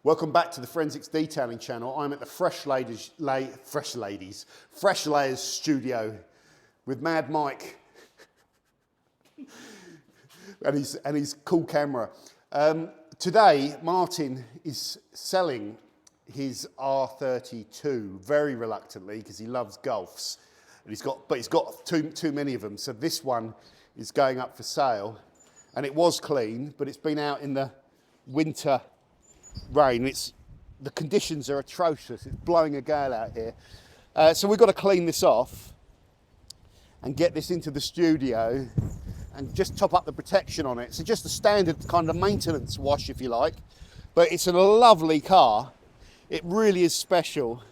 Welcome back to the Forensics Detailing channel. I'm at the Fresh Layers studio with Mad Mike and his cool camera. Today, Martin is selling his R32 very reluctantly because he loves Golfs, and he's got too many of them. So this one is going up for sale, and it was clean, but it's been out in the winter rain. The conditions are atrocious. It's blowing a gale out here. So we've got to clean this off and get this into the studio and just top up the protection on it. So just a standard kind of maintenance wash, if you like. But it's a lovely car. It really is special.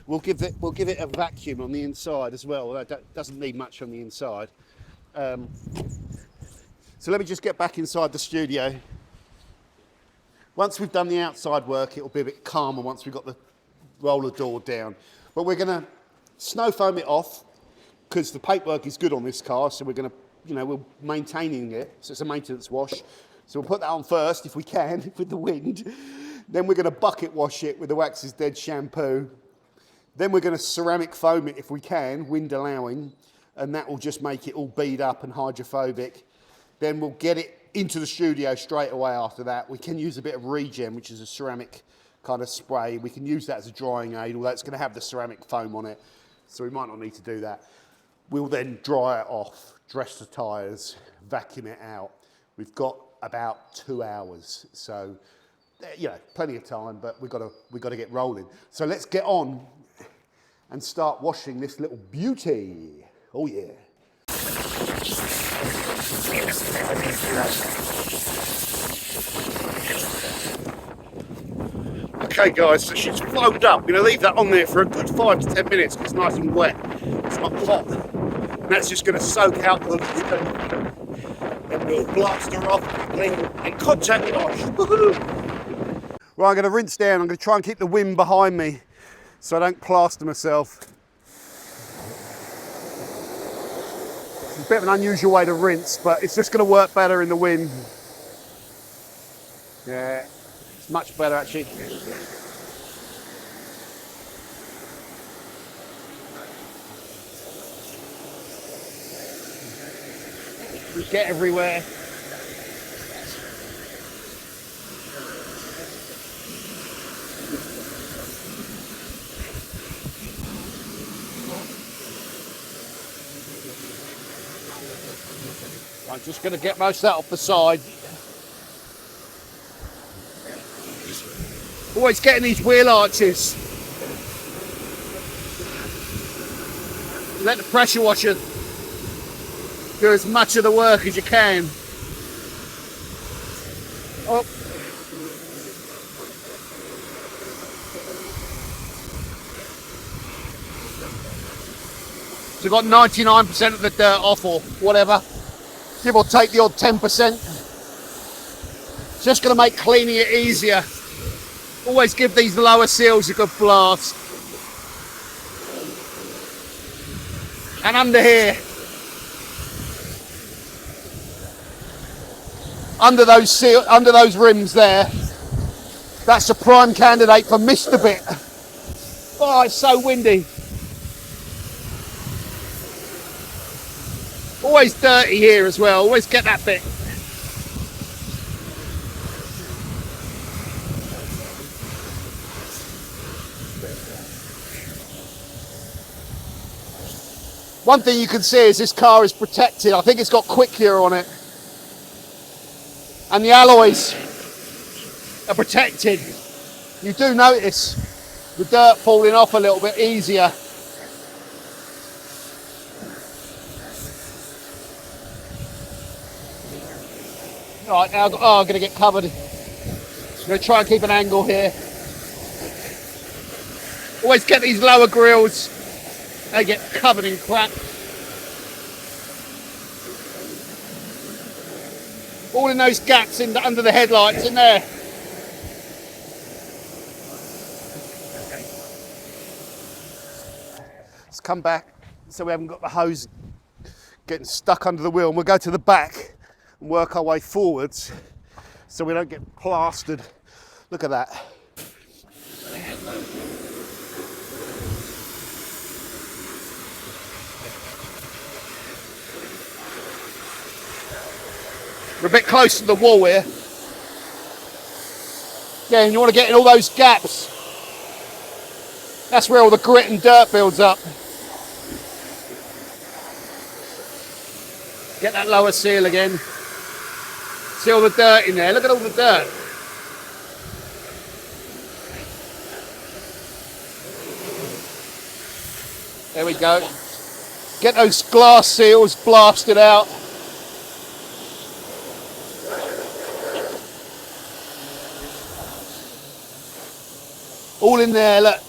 We'll give it a vacuum on the inside as well. That doesn't need much on the inside. So let me just get back inside the studio. Once we've done the outside work, it'll be a bit calmer once we've got the roller door down. But we're going to snow foam it off because the paintwork is good on this car. So we're going to, we're maintaining it. So it's a maintenance wash. So we'll put that on first if we can with the wind. Then we're going to bucket wash it with the Wax is Dead shampoo. Then we're going to ceramic foam it if we can, wind allowing. And that will just make it all bead up and hydrophobic. Then we'll get it into the studio straight away after that. We can use a bit of Regen, which is a ceramic kind of spray. We can use that as a drying aid, although it's going to have the ceramic foam on it, so we might not need to do that. We'll then dry it off, dress the tyres, vacuum it out. We've got about 2 hours, so plenty of time, but we've got to get rolling. So let's get on and start washing this little beauty. Oh yeah. Okay guys, so she's foamed up. I'm going to leave that on there for a good 5 to 10 minutes because it's nice and wet. It's not hot. And that's just going to soak out the and we'll blast her off and contact wash. Right, I'm going to rinse down. I'm going to try and keep the wind behind me so I don't plaster myself. It's a bit of an unusual way to rinse, but it's just going to work better in the wind. Yeah, it's much better actually. We get everywhere. I'm just going to get most of that off the side. Always getting these wheel arches. Let the pressure washer do as much of the work as you can. Oh. So we've got 99% of the dirt off or whatever. Give or take the odd 10%. It's just going to make cleaning it easier. Always give these lower seals a good blast. And under here. Under those rims there. That's a prime candidate for Mr. Bit. Oh, it's so windy. Always dirty here as well, always get that bit. One thing you can see is this car is protected. I think it's got quick cure on it. And the alloys are protected. You do notice the dirt falling off a little bit easier. Right, now I'm going to get covered. I'm going to try and keep an angle here. Always get these lower grills. They get covered in crap. All in those gaps under the headlights in there. Let's come back so we haven't got the hose getting stuck under the wheel, and we'll go to the back and work our way forwards so we don't get plastered. Look at that. We're a bit close to the wall here. Yeah, and you want to get in all those gaps. That's where all the grit and dirt builds up. Get that lower seal again. See all the dirt in there. Look at all the dirt. There we go. Get those glass seals blasted out. All in there, look.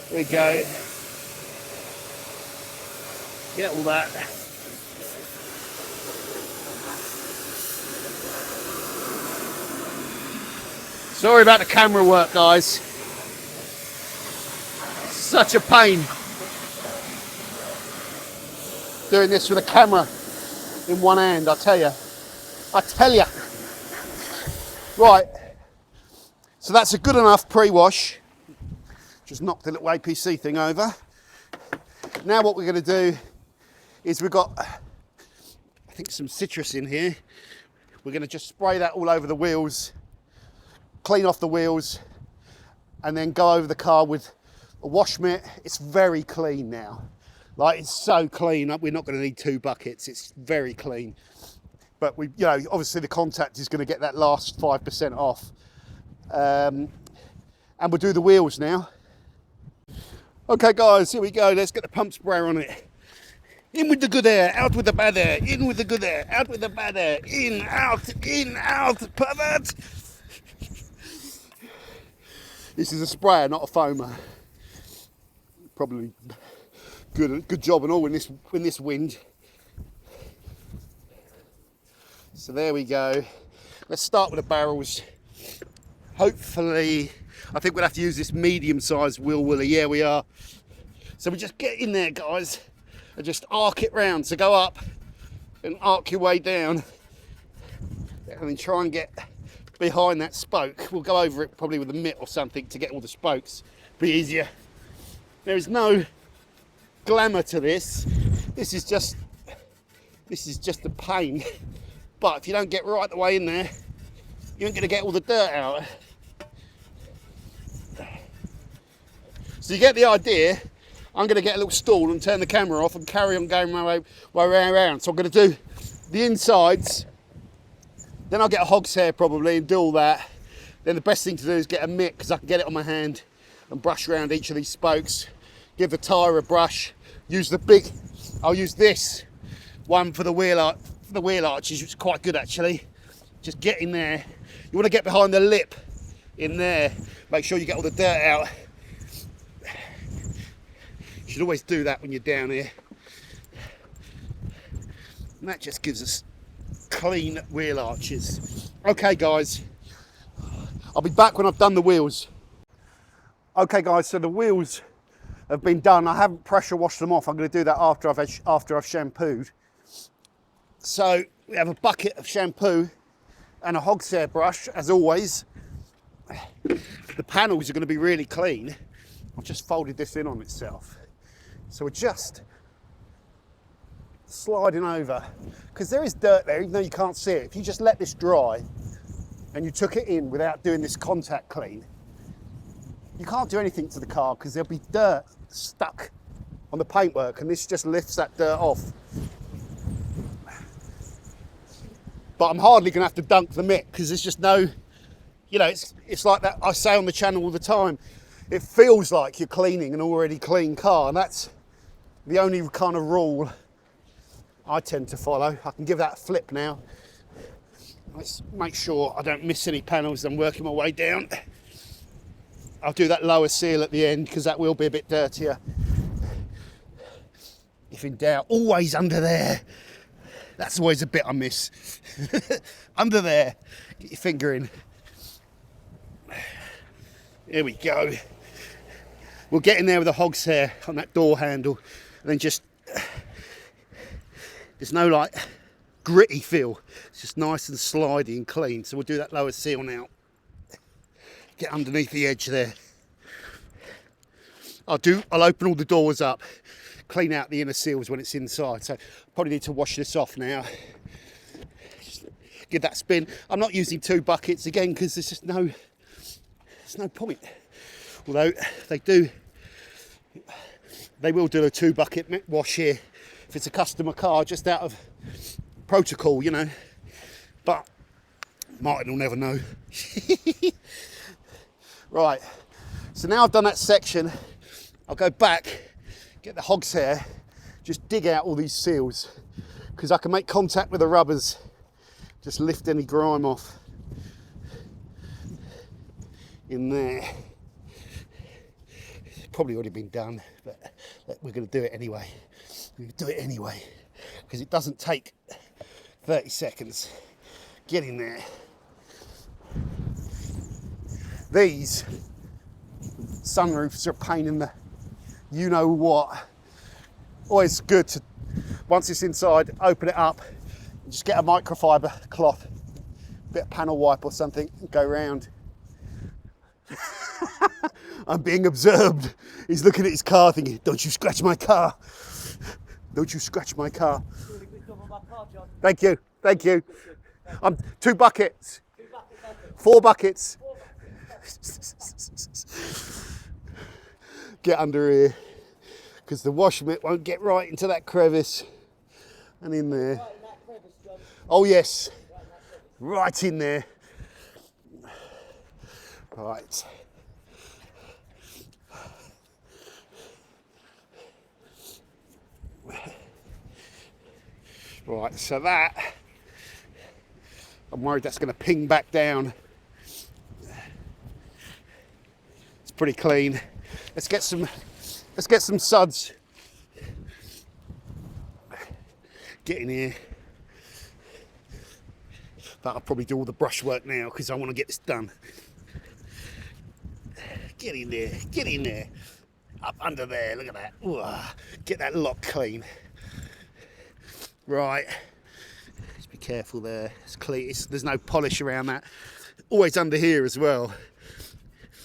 There we go. Get all that. Sorry about the camera work, guys. Such a pain doing this with a camera in one hand, I tell you. Right, so that's a good enough pre-wash. Just knocked the little APC thing over. Now what we're going to do is we've got, I think, some citrus in here. We're going to just spray that all over the wheels, clean off the wheels, and then go over the car with a wash mitt. It's very clean now. Like, it's so clean, we're not going to need 2 buckets. It's very clean. But we, you know, obviously the contact is going to get that last 5% off. And we'll do the wheels now. Okay guys, here we go. Let's get the pump sprayer on it. In with the good air, out with the bad air. In with the good air, out with the bad air. In, out, pervert. This is a sprayer, not a foamer. Probably good job and all in this wind. So there we go. Let's start with the barrels. Hopefully, I think we'll have to use this medium-sized wheel willy. Yeah, we are. So we just get in there, guys, and just arc it round. So go up and arc your way down, and then try and get behind that spoke. We'll go over it probably with a mitt or something to get all the spokes. Be easier. There is no glamour to this. This is just a pain. But if you don't get right the way in there, you ain't going to get all the dirt out. So you get the idea. I'm going to get a little stool and turn the camera off and carry on going my way around. So I'm going to do the insides. Then I'll get a hog's hair probably and do all that. Then the best thing to do is get a mitt, because I can get it on my hand and brush around each of these spokes. Give the tyre a brush. I'll use this one for the wheel arches, which is quite good actually. Just get in there. You want to get behind the lip in there. Make sure you get all the dirt out. You should always do that when you're down here. And that just gives us clean wheel arches. Okay guys, I'll be back when I've done the wheels. Okay guys, so the wheels have been done. I haven't pressure washed them off. I'm going to do that after I've shampooed. So we have a bucket of shampoo and a hog's hair brush, as always. The panels are going to be really clean. I've just folded this in on itself. So we're just sliding over, because there is dirt there, even though you can't see it. If you just let this dry and you took it in without doing this contact clean, you can't do anything to the car because there'll be dirt stuck on the paintwork, and this just lifts that dirt off. But I'm hardly going to have to dunk the mitt, because there's just no, you know, it's like that I say on the channel all the time. It feels like you're cleaning an already clean car, and that's the only kind of rule I tend to follow. I can give that a flip now. Let's make sure I don't miss any panels. I'm working my way down. I'll do that lower seal at the end, because that will be a bit dirtier. If in doubt, always under there. That's always a bit I miss. Under there, get your finger in. Here we go. We'll get in there with a hog's hair on that door handle, and then just, there's no like gritty feel. It's just nice and slidey and clean. So we'll do that lower seal now. Get underneath the edge there. I'll open all the doors up, clean out the inner seals when it's inside. So probably need to wash this off now. Just give that a spin. I'm not using 2 buckets again because there's just no point. Although they will do a 2 bucket wash here if it's a customer car, just out of protocol, you know. But Martin will never know. Right, so now I've done that section, I'll go back, get the hog's hair, just dig out all these seals, because I can make contact with the rubbers, just lift any grime off in there. It's probably already been done, but we're going to do it anyway. We're going to do it anyway, because it doesn't take 30 seconds. Get in there. These sunroofs are a pain in the you know what. Always good to, once it's inside, open it up and just get a microfiber cloth, a bit of panel wipe or something, and go round. I'm being observed. He's looking at his car thinking, don't you scratch my car. Don't you scratch my car. Thank you, thank you. 2 buckets. 4 buckets. Get under here, because the wash mitt won't get right into that crevice. And in there. Oh yes, right in there. Right. Right, so that, I'm worried that's going to ping back down. It's pretty clean. Let's get some suds. Get in here. But I'll probably do all the brushwork now because I want to get this done. Get in there, get in there. Up under there, look at that. Ooh, get that lock clean. Right, just be careful there. It's clean. There's no polish around that. Always under here as well.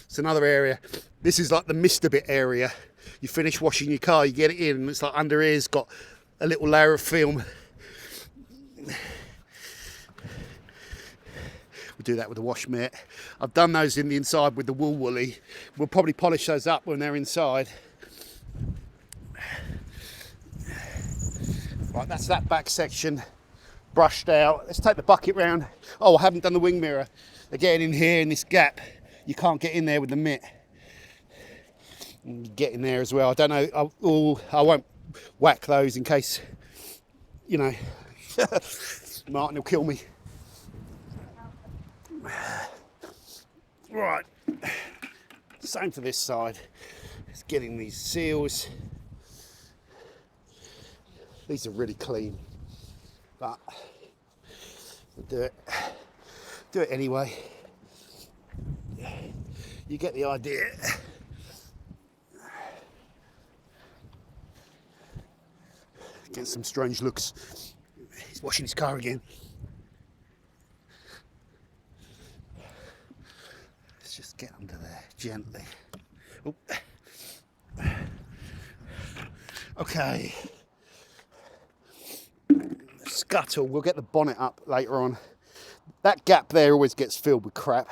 It's another area. This is like the Mr. Bit area. You finish washing your car, you get it in, and it's like under here's got a little layer of film. We'll do that with the wash mitt. I've done those in the inside with the wool woolly. We'll probably polish those up when they're inside. Right, that's that back section brushed out. Let's take the bucket round. Oh, I haven't done the wing mirror. Again, in here in this gap, you can't get in there with the mitt. Get in there as well. I don't know. I won't whack those in case, you know, Martin will kill me. Right, same for this side. Let's get in these seals. These are really clean, but we'll do it anyway. You get the idea. Get some strange looks. He's washing his car again. Let's just get under there gently. Oh. Okay. Scuttle, we'll get the bonnet up later on. That gap there always gets filled with crap.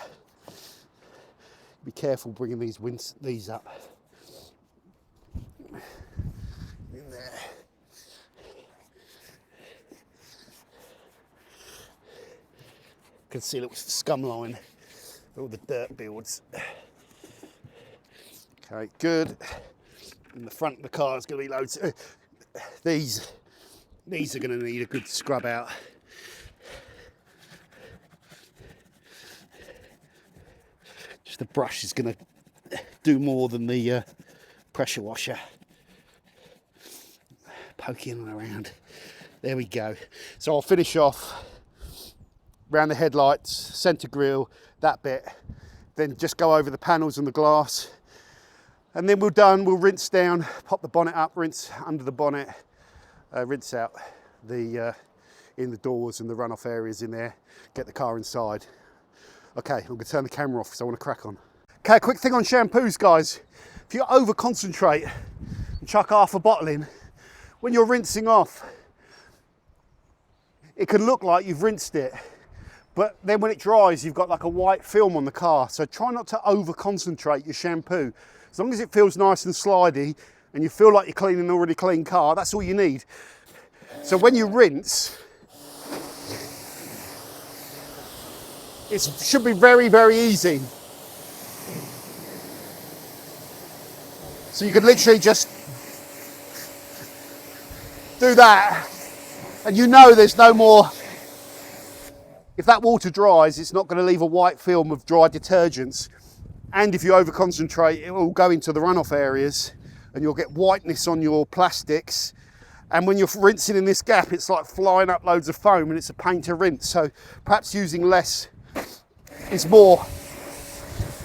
Be careful bringing these up. In there. Can see a little scum line, all the dirt builds. Okay, good. In the front of the car is going to be loads. These are going to need a good scrub out. Just the brush is going to do more than the pressure washer. Poking and around. There we go. So I'll finish off around the headlights, centre grille, that bit. Then just go over the panels and the glass. And then we're done. We'll rinse down, pop the bonnet up, rinse under the bonnet. Rinse out the in the doors and the runoff areas in there, get the car inside. Okay, I'm going to turn the camera off because I want to crack on. Okay, quick thing on shampoos, guys. If you over concentrate and chuck half a bottle in, when you're rinsing off, it can look like you've rinsed it, but then when it dries, you've got like a white film on the car. So try not to over concentrate your shampoo. As long as it feels nice and slidey and you feel like you're cleaning an already clean car, that's all you need. So when you rinse, it should be very, very easy. So you could literally just do that, and you know there's no more. If that water dries, it's not going to leave a white film of dry detergents. And if you over concentrate, it will go into the runoff areas and you'll get whiteness on your plastics. And when you're rinsing in this gap, it's like flying up loads of foam and it's a pain to rinse. So perhaps using less is more.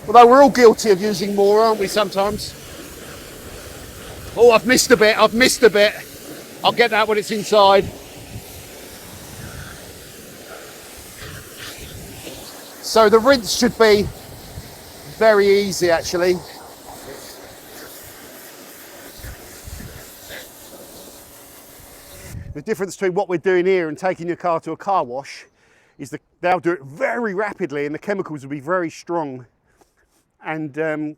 Although we're all guilty of using more, aren't we, sometimes? Oh, I've missed a bit, I'll get that when it's inside. So the rinse should be very easy, actually. The difference between what we're doing here and taking your car to a car wash is that they'll do it very rapidly and the chemicals will be very strong. And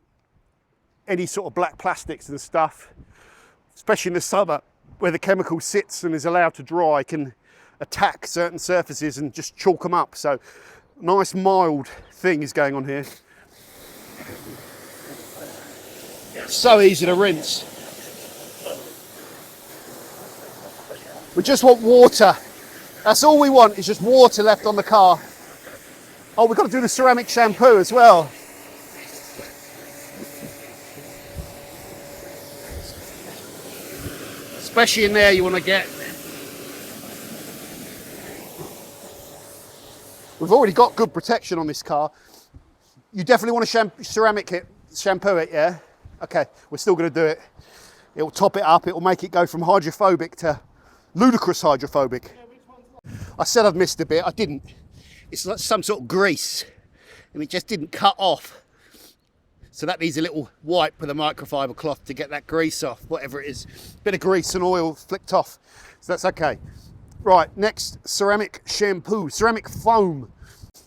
any sort of black plastics and stuff, especially in the summer where the chemical sits and is allowed to dry, can attack certain surfaces and just chalk them up. So nice mild thing is going on here. So easy to rinse. We just want water. That's all we want, is just water left on the car. Oh, we've got to do the ceramic shampoo as well. Especially in there, you want to get. We've already got good protection on this car. You definitely want to shampoo it, yeah? Okay, we're still going to do it. It'll top it up, it'll make it go from hydrophobic to ludicrous hydrophobic. I said I've missed a bit, I didn't. It's like some sort of grease and it just didn't cut off. So that needs a little wipe with a microfiber cloth to get that grease off, whatever it is. Bit of grease and oil flicked off, so that's okay. Right, next, ceramic shampoo, ceramic foam.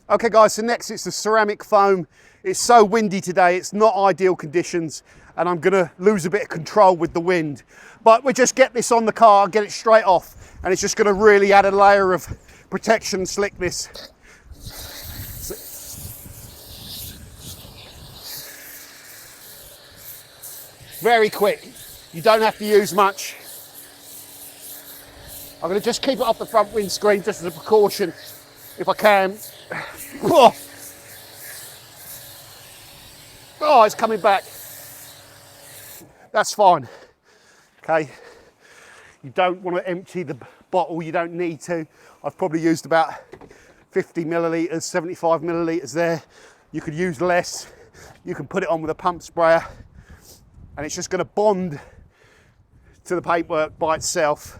Okay guys, so next it's the ceramic foam. It's so windy today, it's not ideal conditions, and I'm gonna lose a bit of control with the wind. But we just get this on the car, get it straight off, and it's just gonna really add a layer of protection and slickness. Very quick, you don't have to use much. I'm going to just keep it off the front windscreen just as a precaution, if I can. Oh, it's coming back. That's fine. Okay, you don't want to empty the bottle, you don't need to. I've probably used about 50 millilitres, 75 millilitres there. You could use less. You can put it on with a pump sprayer and it's just going to bond to the paintwork by itself.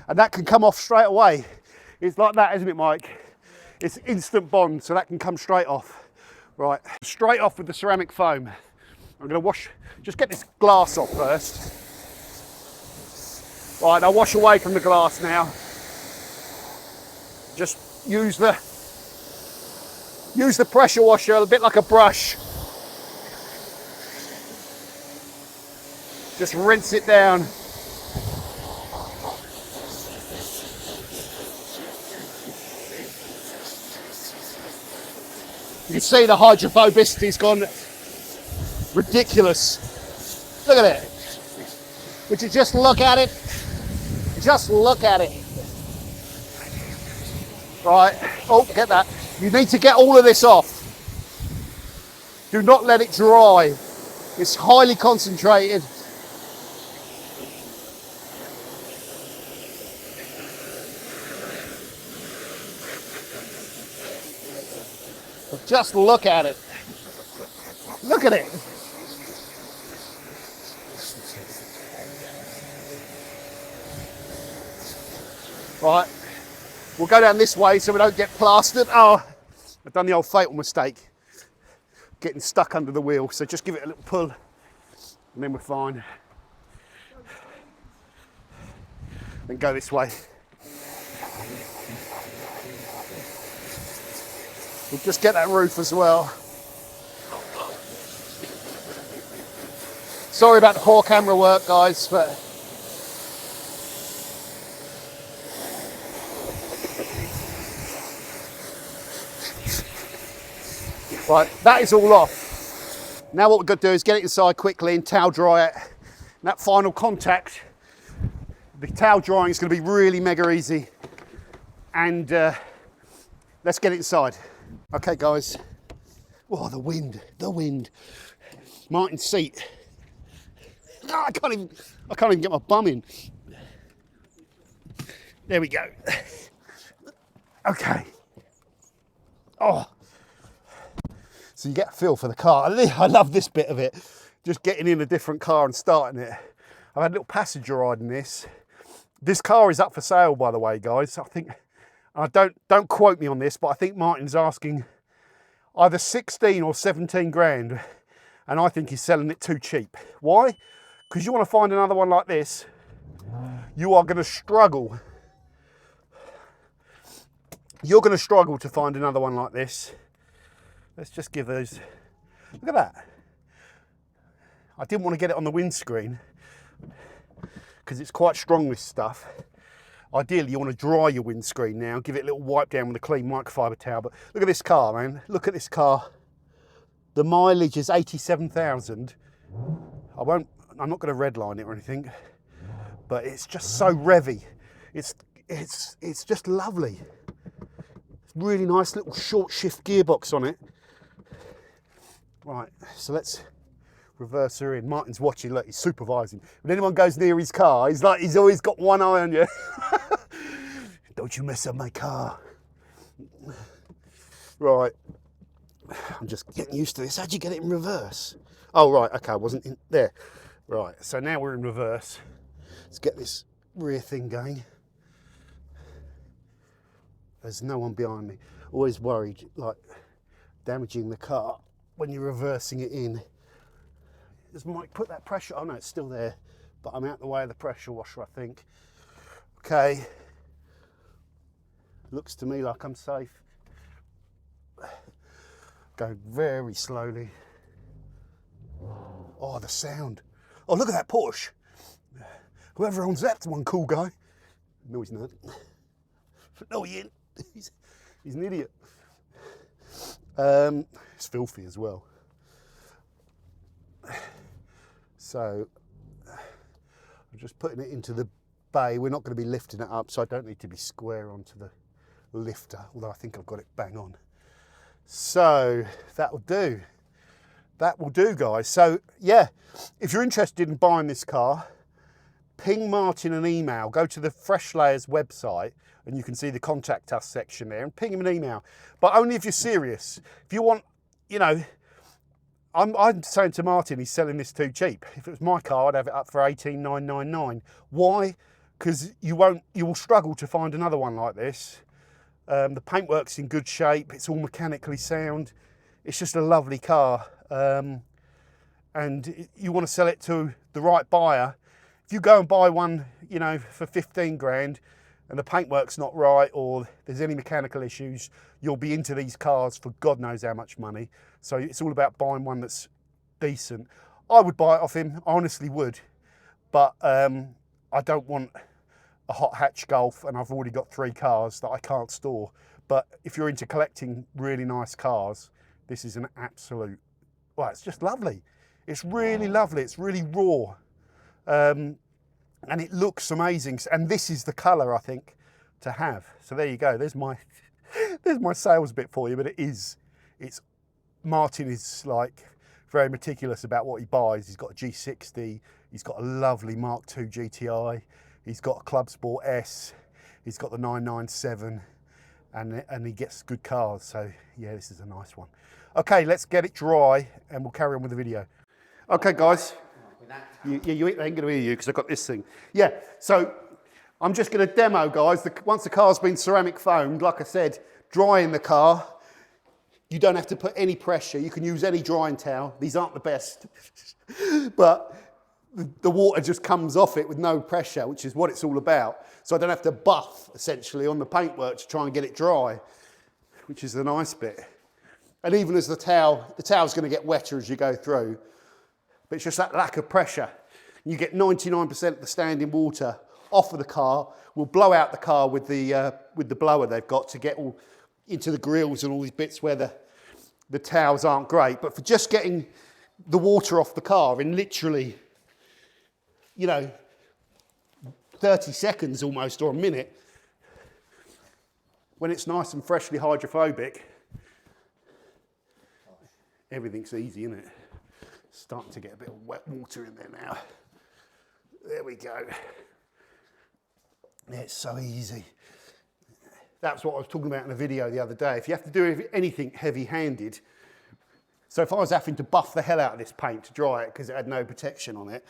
And that can come off straight away. It's like that, isn't it, Mike? It's instant bond, so that can come straight off. Right, straight off with the ceramic foam. I'm gonna just get this glass off first. Right, I'll wash away from the glass now. Just use the pressure washer a bit like a brush. Just rinse it down. You can see the hydrophobicity's gone ridiculous. Look at it. Would you just look at it? Just look at it. Right, oh, get that. You need to get all of this off. Do not let it dry. It's highly concentrated. Just look at it. Look at it. Right, we'll go down this way so we don't get plastered. Oh, I've done the old fatal mistake, getting stuck under the wheel. So just give it a little pull and then we're fine. Then go this way. We'll just get that roof as well. Sorry about the poor camera work, guys, but right, that is all off. Now what we're going to do is get it inside quickly and towel dry it. And that final contact, the towel drying is going to be really mega easy. And let's get it inside. Okay, guys. Oh, the wind. Martin's seat. Oh, I can't even get my bum in. There we go. Okay. Oh. So you get a feel for the car. I love this bit of it. Just getting in a different car and starting it. I've had a little passenger ride in this. This car is up for sale, by the way, guys. I think, don't quote me on this, but I think Martin's asking either 16 or 17 grand. And I think he's selling it too cheap. Why? Because you want to find another one like this, you are going to struggle. You're going to struggle to find another one like this. Let's just give those, look at that. I didn't want to get it on the windscreen because it's quite strong, this stuff. Ideally, you want to dry your windscreen now, give it a little wipe down with a clean microfiber towel. But look at this car, man. Look at this car. The mileage is 87,000. I'm not going to redline it or anything, but it's just so revvy. It's just lovely. It's really nice little short shift gearbox on it. Right, so let's reverse her in. Martin's watching, look, he's supervising. When anyone goes near his car, he's always got one eye on you. Don't you mess up my car. Right, I'm just getting used to this. How'd you get it in reverse? Oh, right, okay, I wasn't in there. Right, so now we're in reverse. Let's get this rear thing going. There's no one behind me. Always worried, like, damaging the car when you're reversing it in. Just might put that pressure, oh no, it's still there, but I'm out the way of the pressure washer, I think. Okay. Looks to me like I'm safe. Going very slowly. Oh, the sound. Oh, look at that Porsche. Whoever owns that's one cool guy. No, he's not. No, he ain't. He's an idiot. It's filthy as well. So, I'm just putting it into the bay. We're not going to be lifting it up, so I don't need to be square onto the lifter, although I think I've got it bang on. So, that'll do. That will do, guys. So, yeah, if you're interested in buying this car, ping Martin an email. Go to the Fresh Layers website and you can see the contact us section there and ping him an email. But only if you're serious. If you want, you know, I'm saying to Martin, he's selling this too cheap. If it was my car, I'd have it up for 18,999. Why? Because you will struggle to find another one like this. The paintwork's in good shape. It's all mechanically sound. It's just a lovely car. And you want to sell it to the right buyer. If you go and buy one, you know, for 15 grand and the paintwork's not right or there's any mechanical issues, you'll be into these cars for God knows how much money. So it's all about buying one that's decent. I would buy it off him, I honestly would. But I don't want a hot hatch Golf and I've already got 3 cars that I can't store. But if you're into collecting really nice cars, this is an absolute, well, it's just lovely. It's really lovely, it's really raw. And it looks amazing. And this is the colour, I think, to have. So there you go, there's my sales bit for you, but Martin is like very meticulous about what he buys. He's got a G60, he's got a lovely Mark II GTI, he's got a Club Sport S, he's got the 997, and he gets good cars. So yeah, this is a nice one. Okay, let's get it dry and we'll carry on with the video. Okay, guys. You ain't going to hear you because I've got this thing. Yeah, so I'm just going to demo, guys. Once the car's been ceramic foamed, like I said, drying the car. You don't have to put any pressure. You can use any drying towel. These aren't the best. But the water just comes off it with no pressure, which is what it's all about. So I don't have to buff, essentially, on the paintwork to try and get it dry, which is the nice bit. And even as the towel's going to get wetter as you go through, but it's just that lack of pressure. You get 99% of the standing water off of the car. We'll blow out the car with the blower they've got to get all into the grills and all these bits where the towels aren't great. But for just getting the water off the car in literally, 30 seconds almost, or a minute, when it's nice and freshly hydrophobic, everything's easy, isn't it? Starting to get a bit of wet water in there now. There we go. It's so easy. That's what I was talking about in a video the other day. If you have to do anything heavy-handed, so if I was having to buff the hell out of this paint to dry it because it had no protection on it,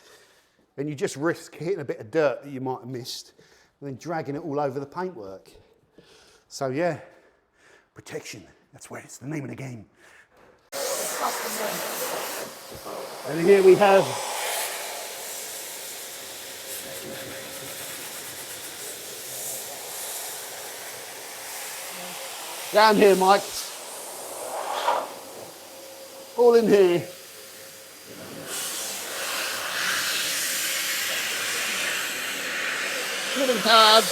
then you just risk hitting a bit of dirt that you might have missed and then dragging it all over the paintwork. So yeah, protection, that's where it's the name of the game. And here we have down here, Mike. All in here. Living hard.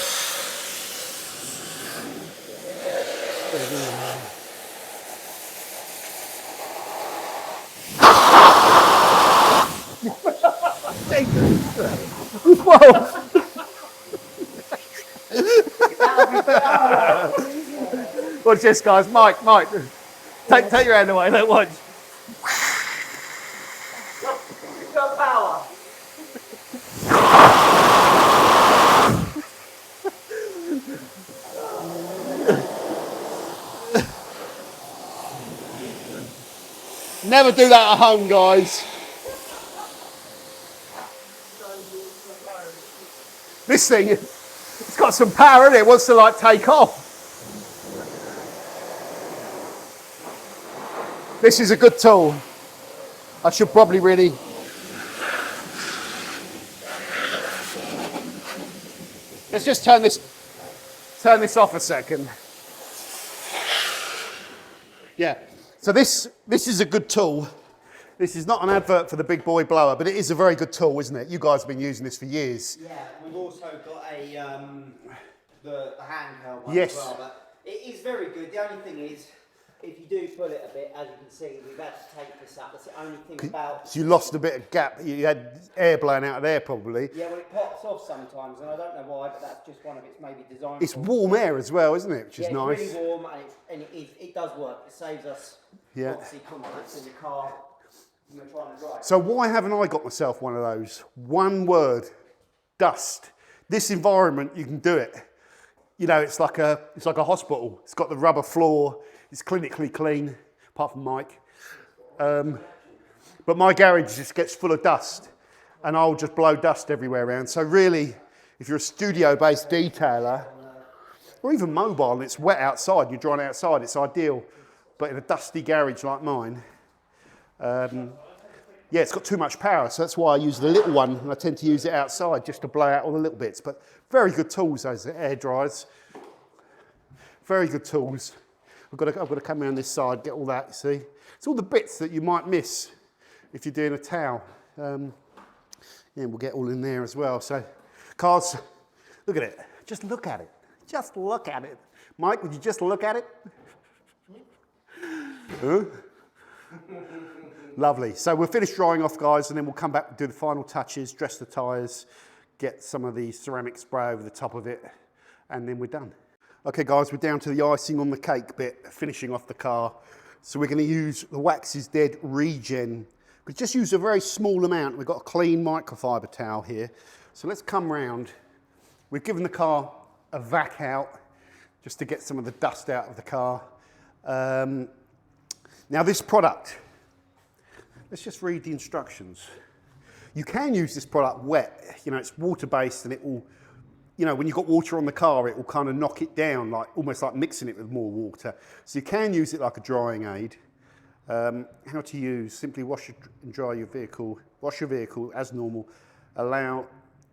Whoa! Watch this, guys. Mike, take your hand away. Look, watch. You've got power. Never do that at home, guys. This thing, it's got some power in it. It wants to like take off. This is a good tool. I should probably really. Let's just turn this off a second. Yeah. So this is a good tool. This is not an advert for the big boy blower, but it is a very good tool, isn't it? You guys have been using this for years. Yeah, we've also got the handheld one yes. as well, but it is very good. The only thing is, if you do pull it a bit, as you can see, we've had to take this up. That's the only thing about... So you lost a bit of gap. You had air blowing out of there, probably. Yeah, well, it pops off sometimes, and I don't know why, but that's just one of its maybe design. It's warm air as well, isn't it? Which is nice. It's really warm, and it does work. It saves us, obviously, contacts in the car when we're trying to drive. So why haven't I got myself one of those? One word, dust. This environment, you can do it. It's like a hospital. It's got the rubber floor. It's clinically clean, apart from Mike. But my garage just gets full of dust, and I'll just blow dust everywhere around. So really, if you're a studio-based detailer, or even mobile, and it's wet outside, you're drying outside, it's ideal. But in a dusty garage like mine, it's got too much power, so that's why I use the little one, and I tend to use it outside just to blow out all the little bits. But very good tools, those air dryers. Very good tools. I've got to come around this side, get all that, you see. It's all the bits that you might miss if you're doing a towel. We'll get all in there as well. So, cars, look at it. Just look at it. Just look at it. Mike, would you just look at it? Huh? Lovely. So we'll finish drying off, guys, and then we'll come back and do the final touches, dress the tyres, get some of the ceramic spray over the top of it, and then we're done. Okay, guys, we're down to the icing on the cake bit, finishing off the car. So we're going to use the Wax is Dead Regen. We just use a very small amount. We've got a clean microfiber towel here. So let's come round. We've given the car a vac out just to get some of the dust out of the car. Now this product, let's just read the instructions. You can use this product wet. It's water-based, and it will, when you've got water on the car, it will kind of knock it down, almost like mixing it with more water. So you can use it like a drying aid. How to use: simply wash and dry your vehicle. Wash your vehicle as normal. Allow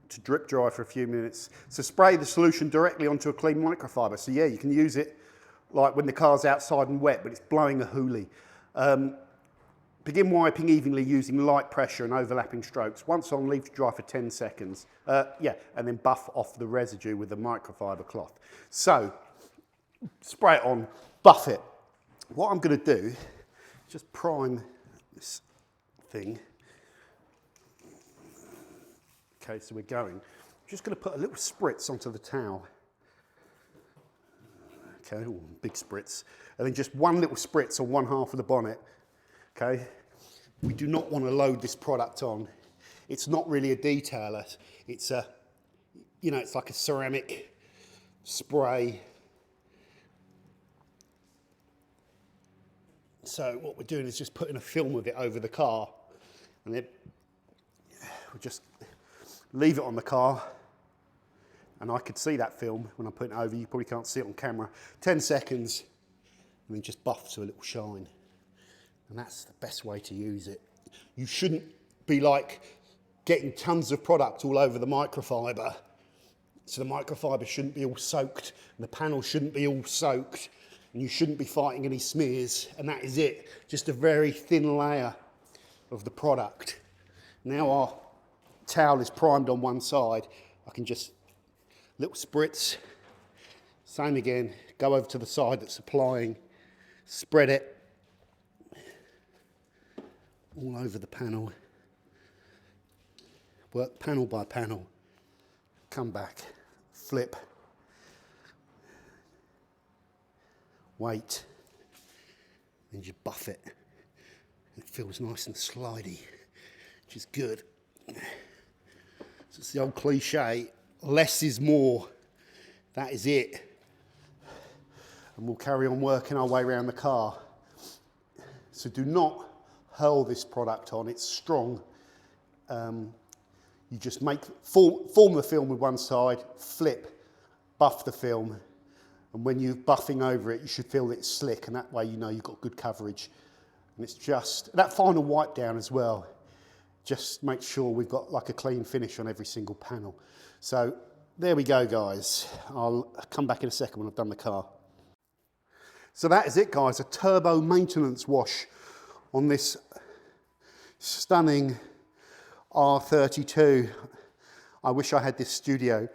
to drip dry for a few minutes. So spray the solution directly onto a clean microfiber. So yeah, you can use it like when the car's outside and wet, but it's blowing a hoolie. Begin wiping evenly using light pressure and overlapping strokes. Once on, leave to dry for 10 seconds. Yeah, and then buff off the residue with a microfiber cloth. So, spray it on, buff it. What I'm going to do is just prime this thing. Okay, so we're going. I'm just going to put a little spritz onto the towel. Okay, ooh, big spritz. And then just one little spritz on one half of the bonnet. Okay, we do not want to load this product on. It's not really a detailer. It's a, you know, it's like a ceramic spray. So what we're doing is just putting a film of it over the car, and then we'll just leave it on the car. And I could see that film when I'm putting it over. You probably can't see it on camera. 10 seconds, and then just buff to a little shine. And that's the best way to use it. You shouldn't be like getting tons of product all over the microfiber. So the microfiber shouldn't be all soaked, and the panel shouldn't be all soaked, and you shouldn't be fighting any smears. And that is it. Just a very thin layer of the product. Now our towel is primed on one side. I can just little spritz, same again, go over to the side that's applying, spread it all over the panel, work panel by panel, come back, flip, wait, and just buff it. It feels nice and slidey, which is good. So it's the old cliche, less is more. That is it. And we'll carry on working our way around the car. So do not hurl this product on, it's strong. You just form the film with one side, flip, buff the film, and when you're buffing over it, you should feel that it's slick, and that way you know you've got good coverage. And it's just, that final wipe down as well, just make sure we've got like a clean finish on every single panel. So there we go, guys. I'll come back in a second when I've done the car. So that is it, guys, a turbo maintenance wash on this stunning R32. I wish I had this studio.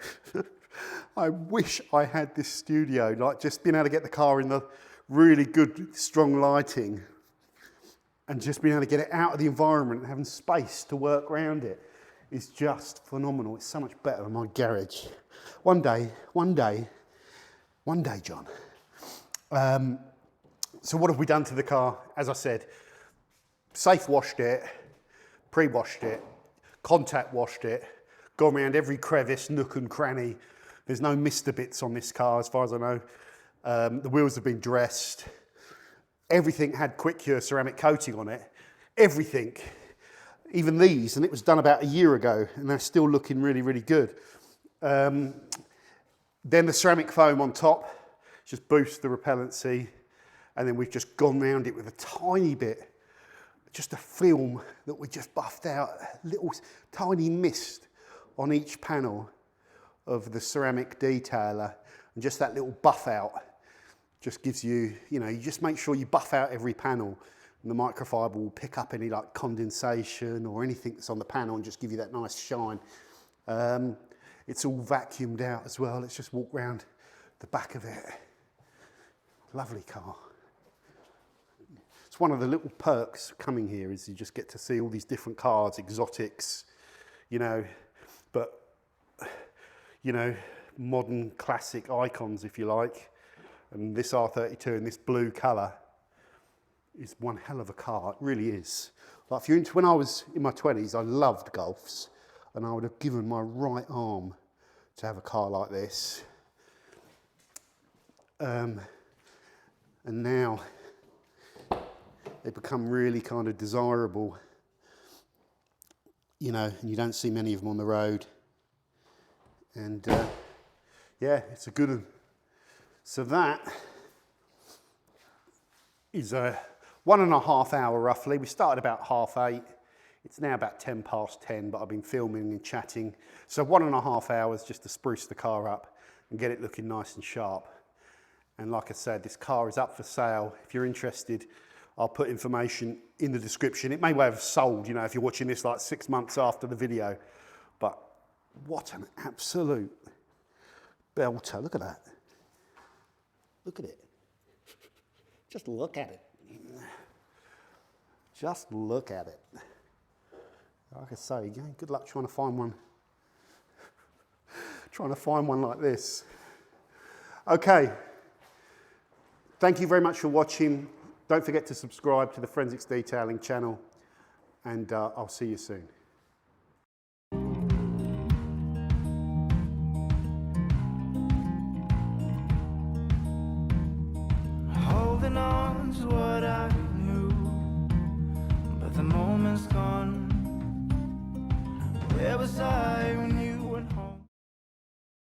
I wish I had this studio, like just being able to get the car in the really good, strong lighting and just being able to get it out of the environment and having space to work around it is just phenomenal. It's so much better than my garage. One day, John. So what have we done to the car? As I said, safe washed it, pre-washed it, contact washed it, gone around every crevice, nook and cranny. There's no mister bits on this car as far as I know. The wheels have been dressed. Everything had quick cure ceramic coating on it. Everything. Even these, and it was done about a year ago, and they're still looking really, really good. Then the ceramic foam on top just boosts the repellency, and then we've just gone round it with a tiny bit, just a film that we just buffed out, a little tiny mist on each panel of the ceramic detailer, and just that little buff out just gives you, you know, you just make sure you buff out every panel, and the microfiber will pick up any like condensation or anything that's on the panel and just give you that nice shine. It's all vacuumed out as well. Let's just walk round the back of it. Lovely car. It's one of the little perks coming here is you just get to see all these different cars, exotics, you know, but, you know, modern classic icons, if you like. And this R32 in this blue colour is one hell of a car. It really is. Like if you're into, when I was in my 20s, I loved Golfs, and I would have given my right arm to have a car like this. And now they become really kind of desirable, you know, and you don't see many of them on the road. And yeah, it's a good one. So that is 1.5 hours roughly. We started about 8:30. It's now about 10 past 10, but I've been filming and chatting. So 1.5 hours just to spruce the car up and get it looking nice and sharp. And like I said, this car is up for sale. If you're interested, I'll put information in the description. It may well have sold, you know, if you're watching this like 6 months after the video. But what an absolute belter. Look at that. Look at it. Just look at it. Just look at it. Like I say, good luck trying to find one. Trying to find one like this. Okay. Thank you very much for watching. Don't forget to subscribe to the Forensics Detailing channel, and I'll see you soon. Holding on to what I knew, but the moment's gone. Where was I when you